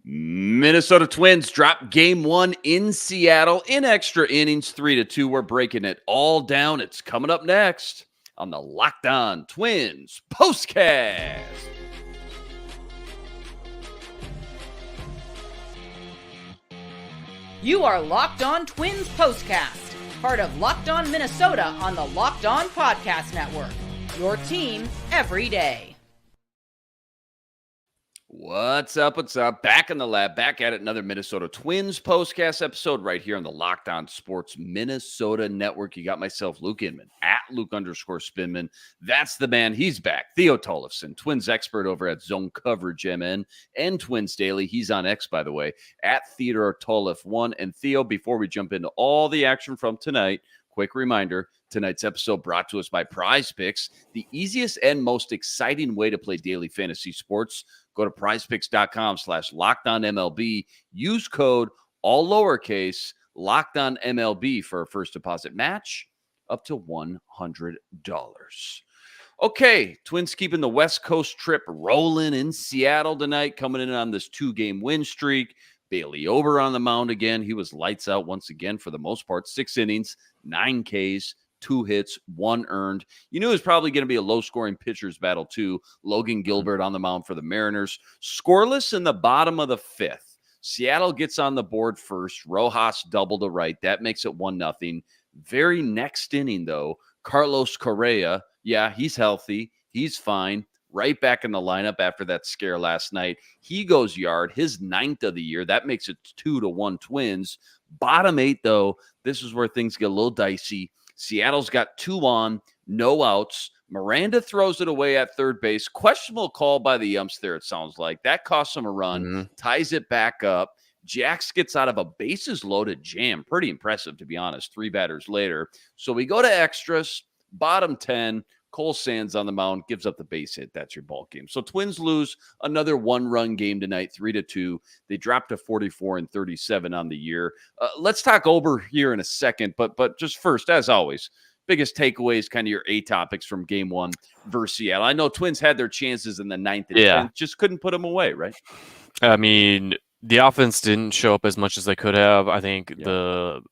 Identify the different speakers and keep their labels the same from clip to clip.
Speaker 1: Minnesota Twins drop game one in Seattle in extra innings, 3-2. We're breaking it all down. It's coming up next on the Locked On Twins POSTCAST.
Speaker 2: You are Locked On Twins POSTCAST, part of Locked On Minnesota on the Locked On Podcast Network. Your team every day.
Speaker 1: What's up? What's up? Back in the lab, back at it. Another Minnesota Twins POSTCAST episode right here on the Locked On Sports Minnesota Network. You got myself, Luke Inman, at Luke_Spinman. That's the man. He's back. Theo Tollefson, Twins expert over at Zone Coverage MN and Twins Daily. He's on X, by the way, at Theodore Tollef1. And Theo, before we jump into all the action from tonight, quick reminder, tonight's episode brought to us by Prize Picks, the easiest and most exciting way to play daily fantasy sports. Go to prizepicks.com/LockedOnMLB. Use code, all lowercase, LockedOnMLB for a first deposit match up to $100. Okay, Twins keeping the West Coast trip rolling in Seattle tonight, coming in on this 2-game win streak. Bailey Ober on the mound again. He was lights out once again for the most part. 6 innings, 9 Ks, 2 hits, 1 earned. You knew it was probably going to be a low-scoring pitcher's battle, too. Logan Gilbert on the mound for the Mariners. Scoreless in the bottom of the 5th. Seattle gets on the board first. Rojas doubled to right. That makes it 1-0. Very next inning, though, Carlos Correa, yeah, he's healthy. He's fine. Right back in the lineup after that scare last night. He goes yard, his 9th of the year. That makes it 2-1 Twins. Bottom 8, though, this is where things get a little dicey. Seattle's got 2 on, no outs. Miranda throws it away at third base. Questionable call by the umps there, it sounds like. That costs him a run, ties it back up. Jax gets out of a bases-loaded jam. Pretty impressive, to be honest, 3 batters later. So we go to extras, bottom 10. Cole Sands on the mound, gives up the base hit. That's your ball game. So Twins lose another 1-run game tonight, 3-2. They dropped to 44-37 on the year. Let's talk Ober here in a second, but just first, as always, biggest takeaways, kind of your A topics from game 1 versus Seattle. I know Twins had their chances in the 9th and 10th, just couldn't put them away, right?
Speaker 3: I mean, the offense didn't show up as much as they could have. I think the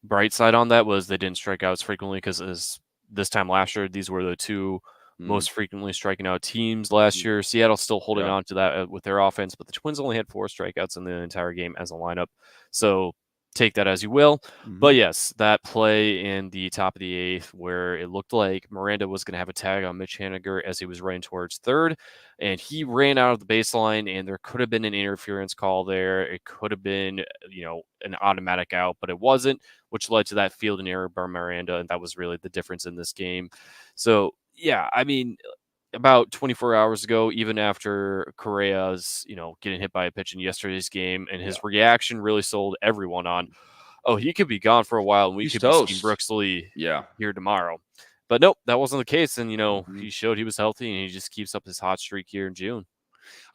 Speaker 3: bright side on that was they didn't strike out as frequently because this time last year, these were the 2 most frequently striking out teams last year. Seattle's still holding on to that with their offense, but the Twins only had 4 strikeouts in the entire game as a lineup. So take that as you will. But yes, that play in the top of the 8th where it looked like Miranda was going to have a tag on Mitch Haniger as he was running towards third, and he ran out of the baseline, and there could have been an interference call there. It could have been, an automatic out, but it wasn't, which led to that fielding error by Miranda, and that was really the difference in this game. So, yeah, I mean, about 24 hours ago, even after Correa's, getting hit by a pitch in yesterday's game, and his reaction really sold everyone on, he could be gone for a while, and we could be seeing Brooks Lee here tomorrow. But nope, that wasn't the case, and, he showed he was healthy, and he just keeps up his hot streak here in June.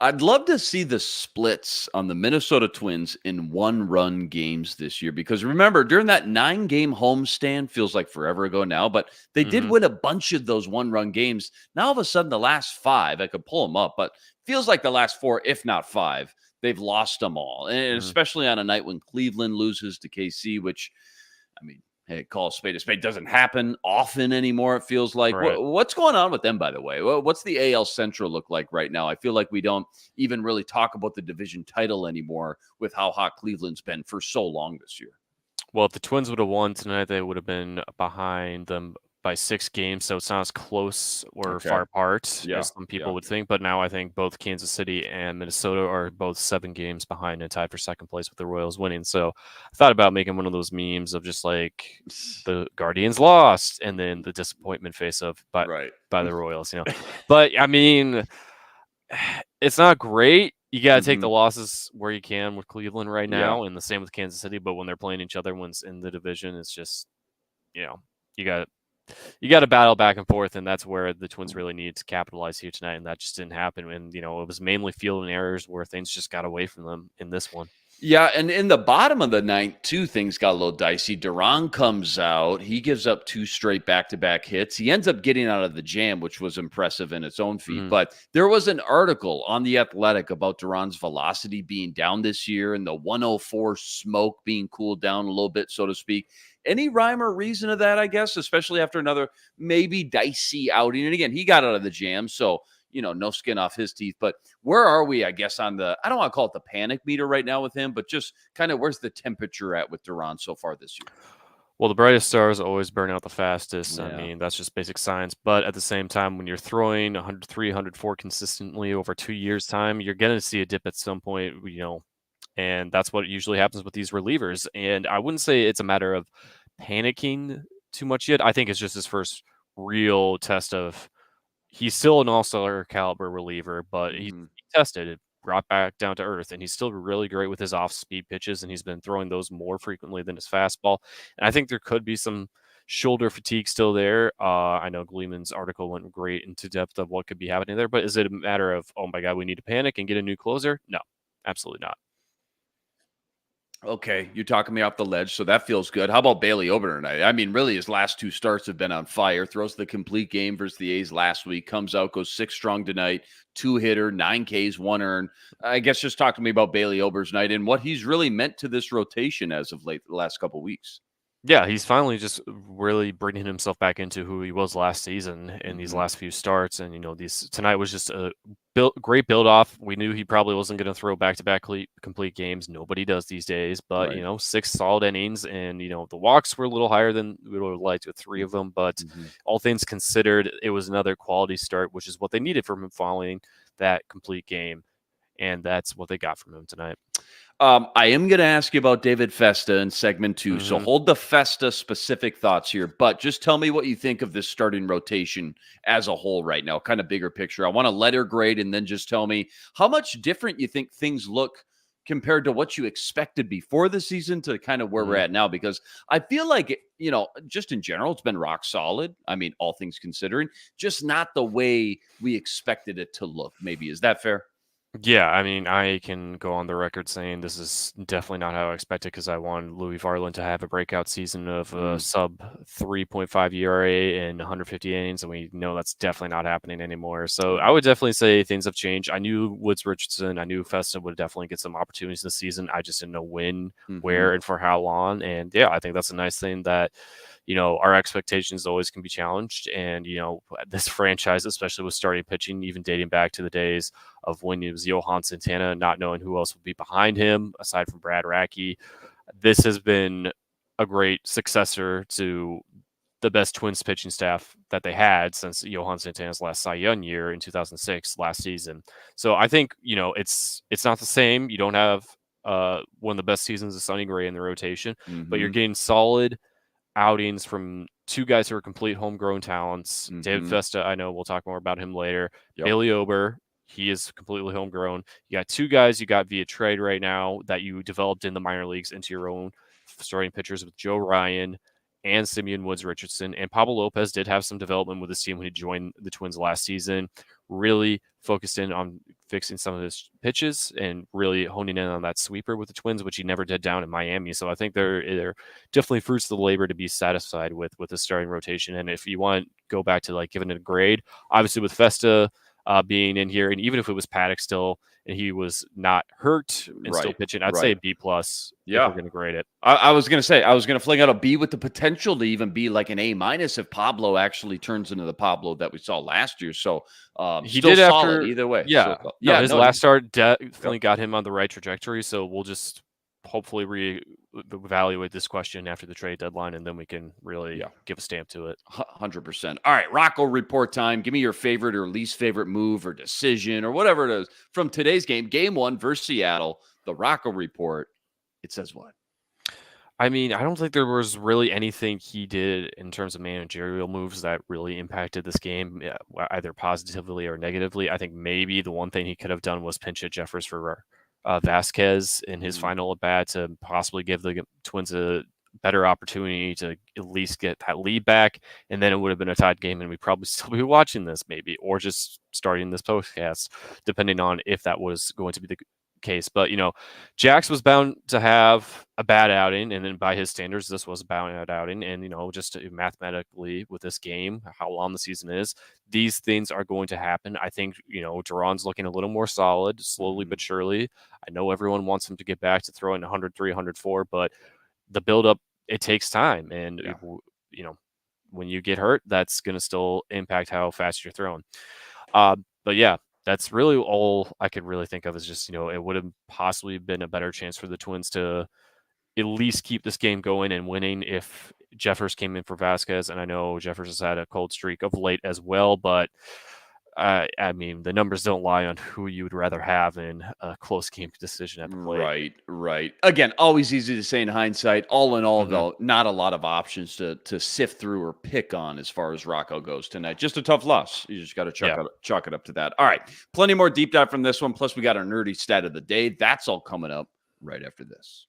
Speaker 1: I'd love to see the splits on the Minnesota Twins in 1-run games this year, because remember, during that 9-game homestand, feels like forever ago now, but they did win a bunch of those 1-run games. Now, all of a sudden, the last 5, I could pull them up, but feels like the last 4, if not 5, they've lost them all. And especially on a night when Cleveland loses to KC, which, I mean, hey, call a spade. Doesn't happen often anymore, it feels like.
Speaker 3: Right.
Speaker 1: What's going on with them, by the way? What's the AL Central look like right now? I feel like we don't even really talk about the division title anymore with how hot Cleveland's been for so long this year.
Speaker 3: Well, if the Twins would have won tonight, they would have been behind them by 6 games, so it's not as close or far apart as some people would think. But now I think both Kansas City and Minnesota are both 7 games behind and tied for second place with the Royals winning. So I thought about making one of those memes of just like the Guardians lost and then the disappointment face of by the Royals, But I mean, it's not great. You got to take the losses where you can with Cleveland right now, and the same with Kansas City. But when they're playing each other, when it's in the division, it's just, you got to battle back and forth, and that's where the Twins really need to capitalize here tonight, and that just didn't happen. And, it was mainly fielding errors where things just got away from them in this one.
Speaker 1: Yeah, and in the bottom of the ninth, too, things got a little dicey. Duran comes out. He gives up 2 straight back-to-back hits. He ends up getting out of the jam, which was impressive in its own feat.
Speaker 3: Mhm.
Speaker 1: But there was an article on The Athletic about Duran's velocity being down this year and the 104 smoke being cooled down a little bit, so to speak. Any rhyme or reason of that, I guess, especially after another maybe dicey outing? And again, he got out of the jam, so no skin off his teeth. But where are we, I guess, on I don't want to call it the panic meter right now with him, but just kind of where's the temperature at with Duran so far this year?
Speaker 3: Well, the brightest stars always burn out the fastest. I
Speaker 1: Yeah.
Speaker 3: mean, that's just basic science. But at the same time, when you're throwing 103, 104 consistently over 2 years' time, you're going to see a dip at some point, and that's what usually happens with these relievers. And I wouldn't say it's a matter of panicking too much yet. I think it's just his first real test of he's still an all-star caliber reliever, but he tested it, brought back down to earth, and he's still really great with his off-speed pitches, and he's been throwing those more frequently than his fastball. And I think there could be some shoulder fatigue still there. I know Gleeman's article went great into depth of what could be happening there, but is it a matter of, oh my God, we need to panic and get a new closer? No, absolutely not.
Speaker 1: Okay, you're talking me off the ledge, so that feels good. How about Bailey Ober tonight? I mean, really, his last 2 starts have been on fire. Throws the complete game versus the A's last week. Comes out, goes 6 strong tonight. 2-hitter, 9 Ks, 1 earned. I guess just talk to me about Bailey Ober's night and what he's really meant to this rotation as of late, the last couple weeks.
Speaker 3: Yeah, he's finally just really bringing himself back into who he was last season in these last few starts. And these tonight was just a great build off. We knew he probably wasn't going to throw back to back complete games. Nobody does these days, but
Speaker 1: Right.
Speaker 3: 6 solid innings, and the walks were a little higher than we would have liked with 3 of them. But all things considered, it was another quality start, which is what they needed from him following that complete game, and that's what they got from him tonight.
Speaker 1: I am going to ask you about David Festa in segment 2. So
Speaker 3: Mhm.
Speaker 1: hold the Festa specific thoughts here, but just tell me what you think of this starting rotation as a whole right now, kind of bigger picture. I want a letter grade, and then just tell me how much different you think things look compared to what you expected before the season to kind of where we're at now, because I feel like, just in general, it's been rock solid. I mean, all things considering, just not the way we expected it to look. Maybe. Is that fair?
Speaker 3: Yeah, I mean, I can go on the record saying this is definitely not how I expected, because I wanted Louis Varland to have a breakout season of a sub 3.5 ERA and 150 innings, and we know that's definitely not happening anymore. So I would definitely say things have changed. I knew Woods Richardson, I knew Festa would definitely get some opportunities this season. I just didn't know when, where, and for how long. And yeah, I think that's a nice thing that our expectations always can be challenged. And, this franchise, especially with starting pitching, even dating back to the days of when it was Johan Santana, not knowing who else would be behind him aside from Brad Radke, this has been a great successor to the best Twins pitching staff that they had since Johan Santana's last Cy Young year in 2006 last season. So I think, it's not the same. You don't have one of the best seasons of Sonny Gray in the rotation, but you're getting solid outings from 2 guys who are complete homegrown talents. David Festa, I know we'll talk more about him later.
Speaker 1: Yep.
Speaker 3: Bailey Ober, he is completely homegrown. You got 2 guys you got via trade right now that you developed in the minor leagues into your own starting pitchers with Joe Ryan and Simeon Woods Richardson. And Pablo Lopez did have some development with his team when he joined the Twins last season. Really focused in on fixing some of his pitches and really honing in on that sweeper with the Twins, which he never did down in Miami. So I think they're definitely fruits of the labor to be satisfied with the starting rotation. And if you want to go back to giving it a grade, obviously with Festa being in here, and even if it was Paddock still and he was not hurt and still pitching, I'd say B plus.
Speaker 1: Yeah,
Speaker 3: if we're going to grade it.
Speaker 1: I was going to say I was going to fling out a B with the potential to even be like an A minus if Pablo actually turns into the Pablo that we saw last year. So
Speaker 3: he
Speaker 1: still
Speaker 3: did
Speaker 1: solid
Speaker 3: after
Speaker 1: either way.
Speaker 3: Yeah,
Speaker 1: So,
Speaker 3: his last start definitely got him on the right trajectory. So we'll just hopefully reevaluate this question after the trade deadline, and then we can really give a stamp to it.
Speaker 1: 100%. All right, Rocco report time. Give me your favorite or least favorite move or decision or whatever it is from today's game, game 1 versus Seattle. The Rocco report. It says what?
Speaker 3: I mean, I don't think there was really anything he did in terms of managerial moves that really impacted this game, either positively or negatively. I think maybe the one thing he could have done was pinch hit Jeffers for Vasquez in his final at bat to possibly give the Twins a better opportunity to at least get that lead back, and then it would have been a tied game, and we'd probably still be watching this maybe, or just starting this postcast, depending on if that was going to be case. But Jax was bound to have a bad outing, and then by his standards, this was a bad outing. And just mathematically with this game, how long the season is, these things are going to happen. I think Duran's looking a little more solid, slowly but surely. I know everyone wants him to get back to throwing 103, 104, but the buildup, it takes time, and when you get hurt, that's going to still impact how fast you're throwing. But yeah, that's really all I could really think of is just, it would have possibly been a better chance for the Twins to at least keep this game going and winning if Jeffers came in for Vasquez. And I know Jeffers has had a cold streak of late as well, but I mean, the numbers don't lie on who you would rather have in a close game decision at the plate.
Speaker 1: Right. Again, always easy to say in hindsight. All in all, though, not a lot of options to sift through or pick on as far as Rocco goes tonight. Just a tough loss. You just got to chalk it up to that. All right, plenty more deep dive from this one. Plus, we got our nerdy stat of the day. That's all coming up right after this.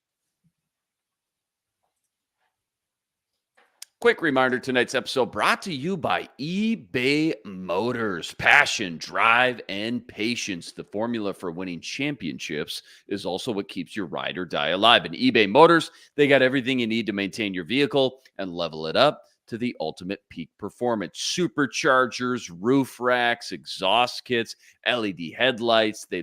Speaker 1: Quick reminder, tonight's episode brought to you by eBay Motors. Passion, drive, and patience. The formula for winning championships is also what keeps your ride or die alive. In eBay Motors, they got everything you need to maintain your vehicle and level it up to the ultimate peak performance. Superchargers, roof racks, exhaust kits, LED headlights. They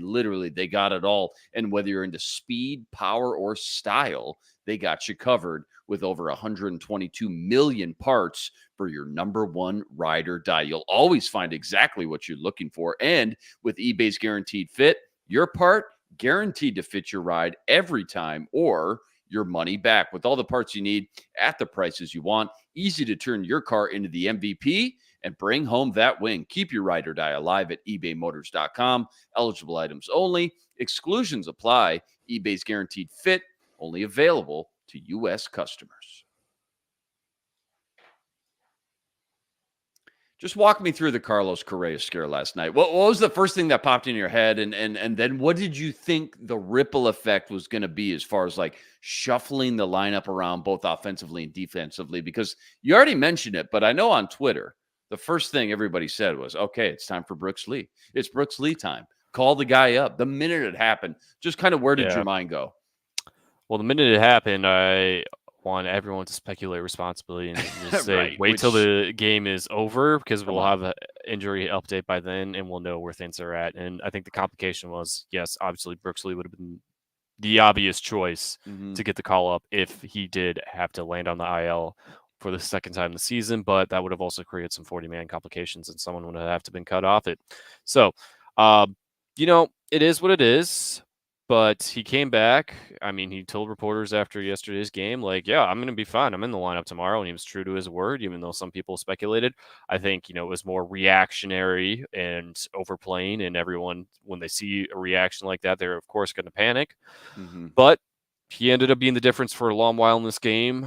Speaker 1: got it all. And whether you're into speed, power, or style, they got you covered with over 122 million parts for your number one ride or die. You'll always find exactly what you're looking for. And with eBay's Guaranteed Fit, your part guaranteed to fit your ride every time or your money back. With all the parts you need at the prices you want, easy to turn your car into the MVP and bring home that win. Keep your ride or die alive at ebaymotors.com. Eligible items only. Exclusions apply. eBay's Guaranteed Fit, only available to U.S. customers. Just walk me through the Carlos Correa scare last night. What was the first thing that popped in your head? And then what did you think the ripple effect was going to be as far as like shuffling the lineup around both offensively and defensively? Because you already mentioned it, but I know on Twitter, the first thing everybody said was, okay, it's time for Brooks Lee. It's Brooks Lee time. Call the guy up. The minute it happened, just kind of where did your mind go?
Speaker 3: Well, the minute it happened, I want everyone to speculate responsibly and just say, wait till the game is over because we'll have an injury update by then and we'll know where things are at. And I think the complication was, yes, obviously Brooks Lee would have been the obvious choice to get the call up if he did have to land on the IL for the second time this season, but that would have also created some 40-man complications and someone would have to been cut off it. So, it is what it is. But he came back. I mean, he told reporters after yesterday's game, like, yeah, I'm going to be fine. I'm in the lineup tomorrow. And he was true to his word, even though some people speculated. I think, it was more reactionary and overplaying. And everyone, when they see a reaction like that, they're, of course, going to panic. But he ended up being the difference for a long while in this game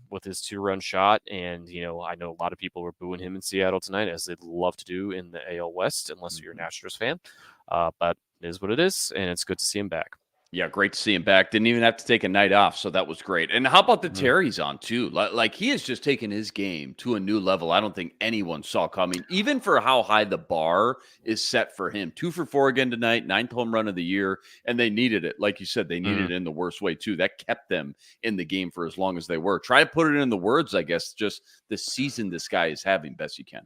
Speaker 3: with his 2-run shot. And, I know a lot of people were booing him in Seattle tonight, as they'd love to do in the AL West, unless you're an Astros fan. But it is what it is, and it's good to see him back. Yeah, great to see him back. Didn't even have to take a night off, so that was great. And how about the Terry's on, too? Like, he has just taken his game to a new level I don't think anyone saw coming, even for how high the bar is set for him. 2 for 4 again tonight, 9th home run of the year, and they needed it. Like you said, they needed it in the worst way, too. That kept them in the game for as long as they were. Try to put it in the words, I guess, just the season this guy is having, best you can.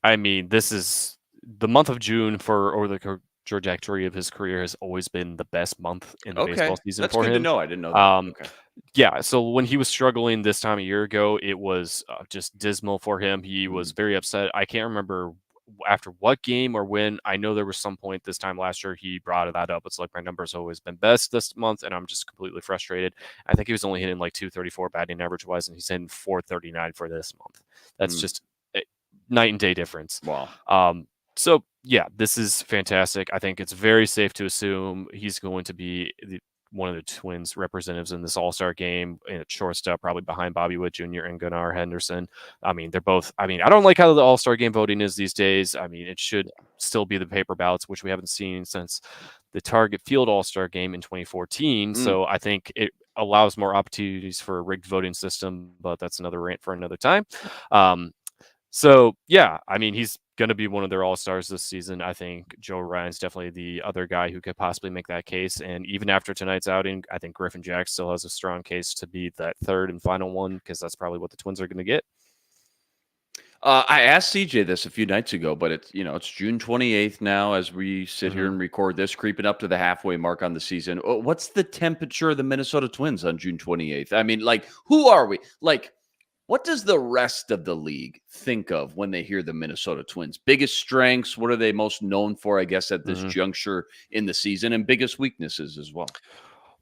Speaker 3: I mean, this is the month of June or the trajectory of his career has always been the best month in the baseball season
Speaker 1: That's
Speaker 3: for
Speaker 1: good
Speaker 3: him.
Speaker 1: to know. I didn't know that. Okay.
Speaker 3: Yeah, so when he was struggling this time a year ago, it was just dismal for him. He was very upset. I can't remember after what game or when. I know there was some point this time last year he brought that up. It's like, my number's always been best this month, and I'm just completely frustrated. I think he was only hitting like 234 batting average-wise, and he's hitting 439 for this month. That's just a night and day difference.
Speaker 1: Wow.
Speaker 3: So, yeah, this is fantastic. I think it's very safe to assume he's going to be one of the Twins representatives in this All-Star game, and at shortstop, probably behind Bobby Witt Jr. and Gunnar Henderson. I mean, they're both. I mean, I don't like how the All-Star game voting is these days. I mean, it should still be the paper ballots, which we haven't seen since the Target Field All-Star game in 2014. So I think it allows more opportunities for a rigged voting system, but that's another rant for another time. So, yeah, I mean, he's going to be one of their all-stars this season. I think Joe Ryan's definitely the other guy who could possibly make that case. And even after tonight's outing, I think Griffin Jack still has a strong case to be that third and final one, because that's probably what the Twins are going to get.
Speaker 1: I asked CJ this a few nights ago, but it's June 28th now as we sit here and record this, creeping up to the halfway mark on the season. What's the temperature of the Minnesota Twins on June 28th? I mean, like, who are we? Like, what does the rest of the league think of when they hear the Minnesota Twins? Biggest strengths? What are they most known for, I guess, at this juncture in the season, and biggest weaknesses as well?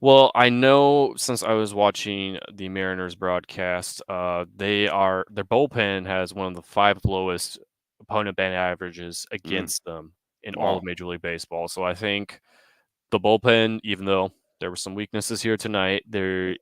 Speaker 3: Well, I know since I was watching the Mariners broadcast, their bullpen has one of the 5 lowest opponent batting averages against them in all of Major League Baseball. So I think the bullpen, even though there were some weaknesses here tonight, they're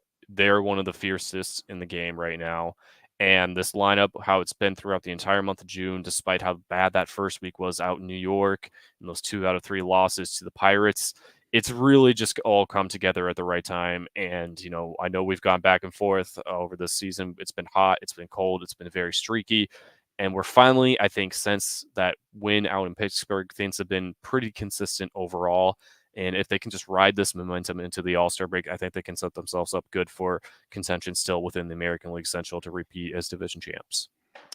Speaker 3: one of the fiercest in the game right now. And this lineup, how it's been throughout the entire month of June, despite how bad that first week was out in New York and those 2 out of 3 losses to the Pirates, it's really just all come together at the right time. And, I know we've gone back and forth over this season. It's been hot, it's been cold, it's been very streaky. And we're finally, I think, since that win out in Pittsburgh, things have been pretty consistent overall. And if they can just ride this momentum into the All-Star break, I think they can set themselves up good for contention still within the American League Central to repeat as division champs.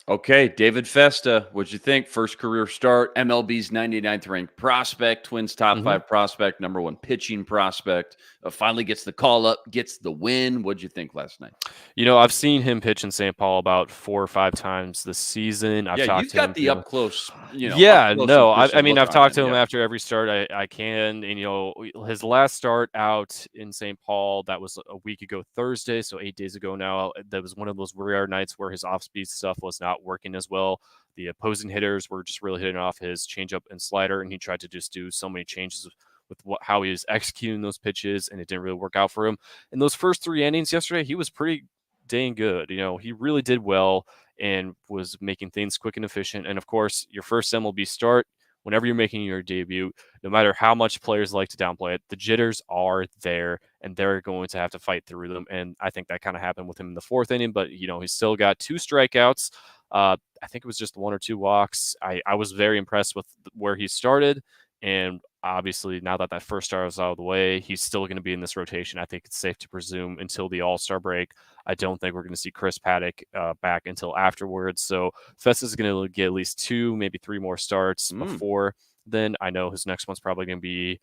Speaker 1: Okay, David Festa, what'd you think? First career start, MLB's 99th ranked prospect, Twins top 5 prospect, number 1 pitching prospect, finally gets the call up, gets the win. What'd you think last night?
Speaker 3: I've seen him pitch in St. Paul about 4 or 5 times this season. I've talked
Speaker 1: you've
Speaker 3: to
Speaker 1: got
Speaker 3: him
Speaker 1: the up close.
Speaker 3: I mean, I've talked to him after every start I can. And, his last start out in St. Paul, that was a week ago Thursday, so 8 days ago now. That was one of those rare nights where his off-speed stuff was not working as well. The opposing hitters were just really hitting off his changeup and slider, and he tried to just do so many changes with how he was executing those pitches, and it didn't really work out for him. In those first 3 innings yesterday, he was pretty dang good. He really did well and was making things quick and efficient. And of course, your first MLB start, whenever you're making your debut, no matter how much players like to downplay it, the jitters are there, and they're going to have to fight through them. And I think that kind of happened with him in the 4th inning, but he's still got 2 strikeouts. I think it was just 1 or 2 walks. I was very impressed with where he started. And obviously, now that first start is out of the way, he's still going to be in this rotation. I think it's safe to presume until the All-Star break. I don't think we're going to see Chris Paddock back until afterwards. So Festa's going to get at least 2, maybe 3 more starts before then. I know his next one's probably going to be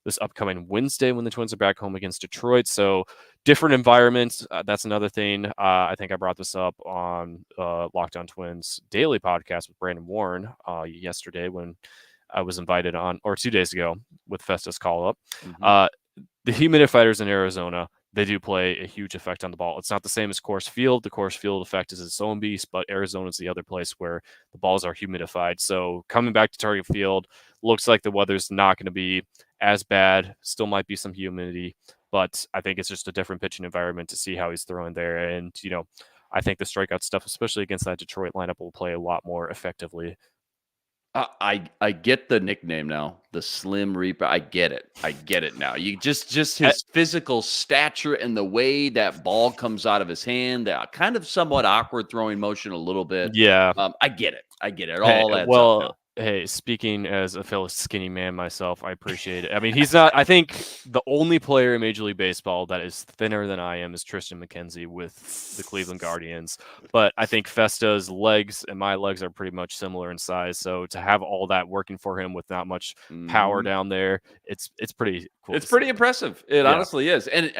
Speaker 3: this upcoming Wednesday when the Twins are back home against Detroit. So different environments. That's another thing. I think I brought this up on Locked On Twins daily podcast with Brandon Warren yesterday when I was invited on, or 2 days ago, with Festa's call-up. The humidifiers in Arizona, they do play a huge effect on the ball. It's not the same as Coors Field. The Coors Field effect is its own beast, but Arizona is the other place where the balls are humidified. So coming back to Target Field, looks like the weather's not going to be as bad. Still might be some humidity, but I think it's just a different pitching environment to see how he's throwing there. And, I think the strikeout stuff, especially against that Detroit lineup, will play a lot more effectively.
Speaker 1: I get the nickname now, the Slim Reaper. I get it now. You just his physical stature and the way that ball comes out of his hand, that kind of somewhat awkward throwing motion a little bit.
Speaker 3: Yeah.
Speaker 1: I get it. All adds up now.
Speaker 3: Hey, speaking as a fellow skinny man myself, I appreciate it. I mean, he's not. I think the only player in Major League Baseball that is thinner than I am is Tristan McKenzie with the Cleveland Guardians. But I think Festa's legs and my legs are pretty much similar in size. So to have all that working for him with not much power down there, it's pretty cool.
Speaker 1: It's pretty impressive. It honestly is. And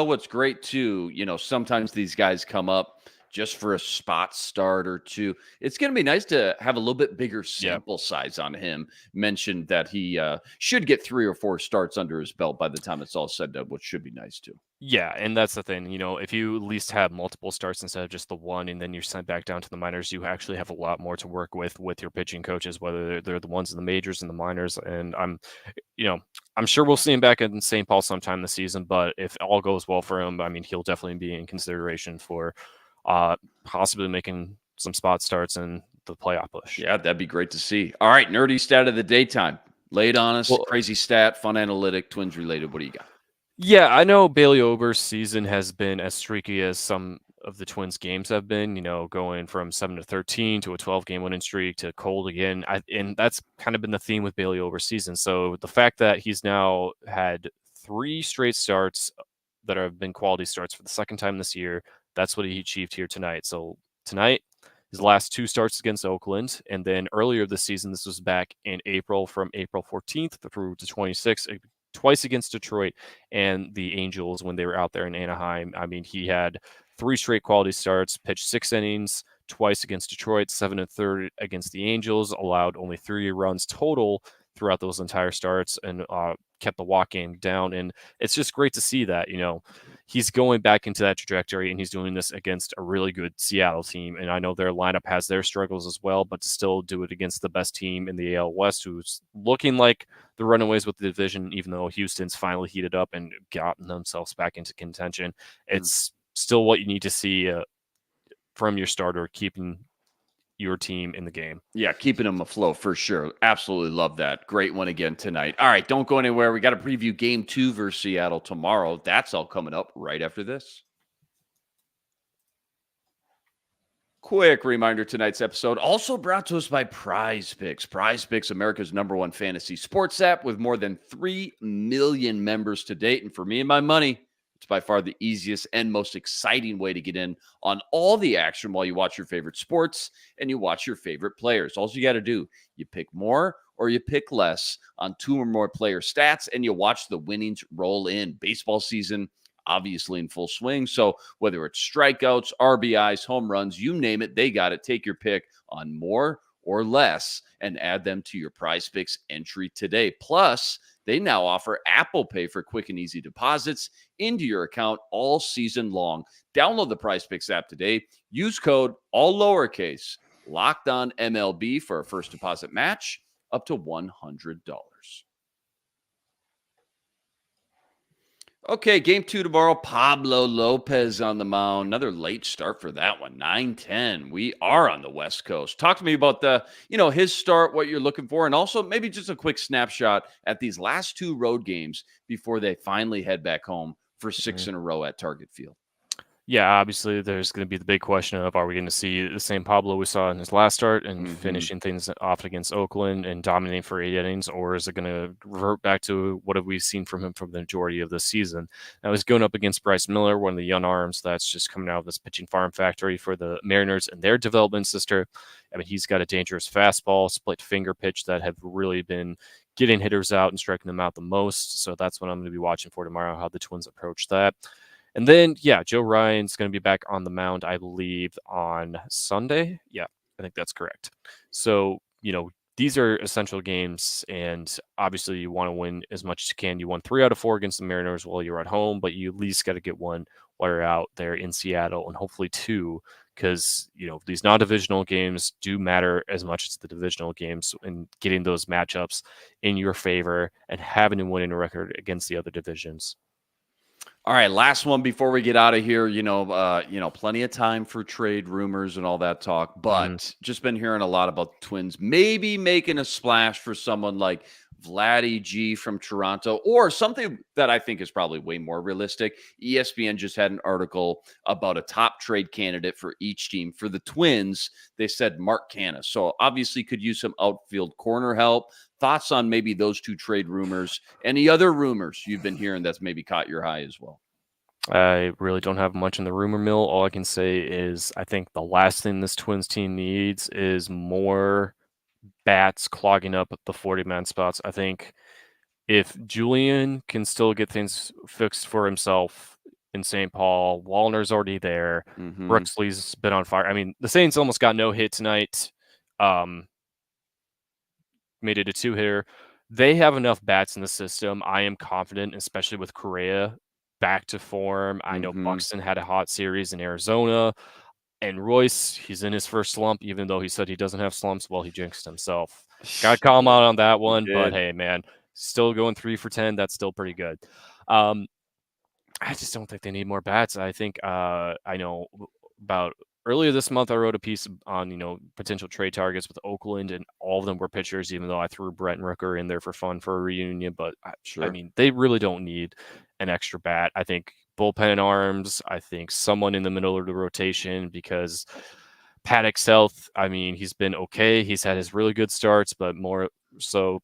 Speaker 1: what's great too, sometimes these guys come up just for a spot start or 2. It's going to be nice to have a little bit bigger sample size on him. Mentioned that he should get 3 or 4 starts under his belt by the time it's all said and done, which should be nice too.
Speaker 3: Yeah, and that's the thing. If you at least have multiple starts instead of just the one, and then you're sent back down to the minors, you actually have a lot more to work with your pitching coaches, whether they're the ones in the majors and the minors. And I'm sure we'll see him back in St. Paul sometime this season. But if all goes well for him, I mean, he'll definitely be in consideration for possibly making some spot starts in the playoff push.
Speaker 1: Yeah, that'd be great to see. All right, nerdy stat of the daytime. Lay it on us. Crazy stat, fun analytic, Twins related. What do you got?
Speaker 3: Yeah, I know Bailey Ober's season has been as streaky as some of the Twins games have been, going from 7-13 to a 12-game winning streak to cold again. And that's kind of been the theme with Bailey over season. So the fact that he's now had 3 straight starts that have been quality starts for the second time this year, that's what he achieved here tonight. So tonight, his last 2 starts against Oakland, and then earlier this season, this was back in April, from April 14th through to 26th, twice against Detroit and the Angels when they were out there in Anaheim. I mean, he had 3 straight quality starts, pitched 6 innings, twice against Detroit, 7 1/3 against the Angels, allowed only 3 runs total throughout those entire starts, and kept the walk game down. And it's just great to see that, he's going back into that trajectory, and he's doing this against a really good Seattle team. And I know their lineup has their struggles as well, but to still do it against the best team in the AL West, who's looking like the runaways with the division, even though Houston's finally heated up and gotten themselves back into contention, it's still what you need to see from your starter, keeping your team in the game.
Speaker 1: Yeah, keeping them afloat for sure. Absolutely love that. Great one again tonight. All right, don't go anywhere. We got to preview Game 2 versus Seattle tomorrow. That's all coming up right after this. Quick reminder, tonight's episode also brought to us by Prize Picks. Prize Picks, America's #1 fantasy sports app with more than 3 million members to date. And for me and my money, it's by far the easiest and most exciting way to get in on all the action while you watch your favorite sports and you watch your favorite players. All you got to do, you pick more or you pick less on 2 or more player stats, and you watch the winnings roll in. Baseball season, obviously in full swing. So whether it's strikeouts, RBIs, home runs, you name it, they got it. Take your pick on more or less and add them to your Prize Picks entry today. Plus, they now offer Apple Pay for quick and easy deposits into your account all season long. Download the Prize Picks app today. Use code, all lowercase, Locked On MLB for a first deposit match up to $100. Okay, Game 2 tomorrow. Pablo Lopez on the mound. Another late start for that one, 9:10. We are on the West Coast. Talk to me about his start, what you're looking for, and also maybe just a quick snapshot at these last 2 road games before they finally head back home for 6 in a row at Target Field.
Speaker 3: Yeah, obviously there's going to be the big question of, are we going to see the same Pablo we saw in his last start and finishing things off against Oakland and dominating for 8 innings, or is it going to revert back to what have we seen from him for the majority of the season? Now, he's going up against Bryce Miller, one of the young arms that's just coming out of this pitching farm factory for the Mariners and their development sister. I mean, he's got a dangerous fastball, split finger pitch that have really been getting hitters out and striking them out the most. So that's what I'm going to be watching for tomorrow, how the Twins approach that. And then, Joe Ryan's going to be back on the mound, I believe, on Sunday. Yeah, I think that's correct. So, these are essential games, and obviously you want to win as much as you can. You won 3 out of 4 against the Mariners while you're at home, but you at least got to get one while you're out there in Seattle, and hopefully 2, because, these non-divisional games do matter as much as the divisional games, and getting those matchups in your favor and having a winning record against the other divisions.
Speaker 1: All right, last one before we get out of here. Plenty of time for trade rumors and all that talk, but just been hearing a lot about the Twins maybe making a splash for someone like Vladdy G from Toronto, or something that I think is probably way more realistic. ESPN just had an article about a top trade candidate for each team. For the Twins, they said Mark Canha. So obviously could use some outfield corner help. Thoughts on maybe those 2 trade rumors? Any other rumors you've been hearing that's maybe caught your eye as well?
Speaker 3: I really don't have much in the rumor mill. All I can say is I think the last thing this Twins team needs is more bats clogging up the 40-man spots. I think if Julian can still get things fixed for himself in St. Paul, Wallner's already there. Brookslee's been on fire. I mean, the Saints almost got no hit tonight. Made it a 2-hitter. They have enough bats in the system. I am confident, especially with Correa back to form. I know Buxton had a hot series in Arizona, and Royce, he's in his first slump, even though he said he doesn't have slumps. Well, he jinxed himself. Got to call him out on that one, but hey, man, still going 3 for 10. That's still pretty good. I just don't think they need more bats. I think I know about earlier this month, I wrote a piece on, potential trade targets with Oakland, and all of them were pitchers, even though I threw Brent Rooker in there for fun for a reunion. But I mean, they really don't need an extra bat. I think bullpen arms. I think someone in the middle of the rotation, because Paddock's health, I mean, he's been okay. He's had his really good starts, but more so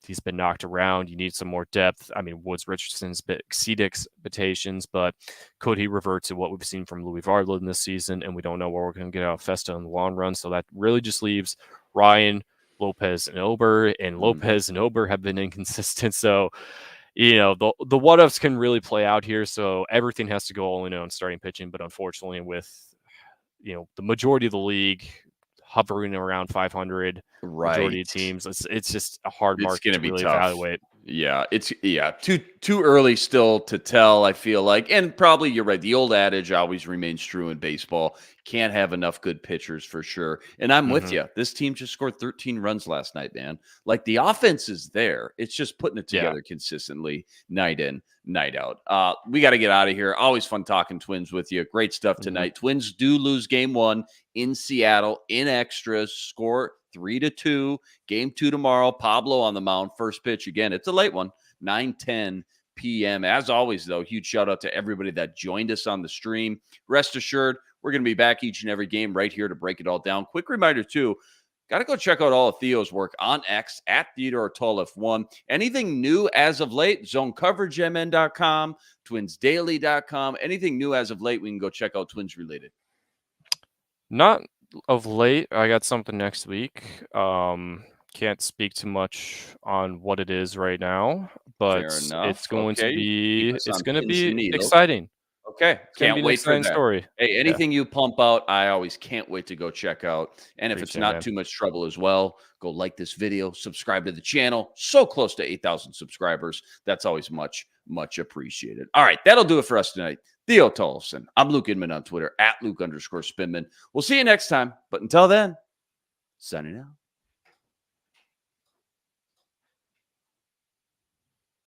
Speaker 3: he's been knocked around. You need some more depth. I mean, Woods Richardson's exceed expectations, but could he revert to what we've seen from Louis Varland this season? And we don't know where we're going to get out of Festa in the long run. So that really just leaves Ryan, Lopez, and Ober. And Lopez and Ober have been inconsistent. So, you know, the what-ifs can really play out here. So everything has to go all in on starting pitching. But unfortunately, with, you know, the majority of the league hovering around 500, majority of teams, it's just a hard market to really evaluate.
Speaker 1: Yeah, it's too early still to tell, I feel like. And probably you're right. The old adage always remains true in baseball. Can't have enough good pitchers for sure. And I'm with you. This team just scored 13 runs last night, man. Like, the offense is there. It's just putting it together consistently, night in, night out. We got to get out of here. Always fun talking Twins with you. Great stuff tonight. Twins do lose game 1 in Seattle in extras. Score 3-2. Game 2 tomorrow. Pablo on the mound. First pitch again. It's a late one. 9:10 p.m. As always, though, huge shout out to everybody that joined us on the stream. Rest assured, we're going to be back each and every game right here to break it all down. Quick reminder, too, got to go check out all of Theo's work on X at Theodore Tollefson. Anything new as of late, zonecoveragemn.com, twinsdaily.com. Anything new as of late, we can go check out Twins related.
Speaker 3: Not of late. I got something next week. Can't speak too much on what it is right now, but it's going to be exciting.
Speaker 1: Okay, can't wait for that
Speaker 3: story.
Speaker 1: Hey, anything you pump out, I always can't wait to go check out. And if it's not too much trouble as well, go like this video, subscribe to the channel. So close to 8,000 subscribers. That's always much, much appreciated. All right, that'll do it for us tonight. Theo Tollefson. I'm Luke Inman on Twitter, at Luke_Spinman. We'll see you next time. But until then, signing out.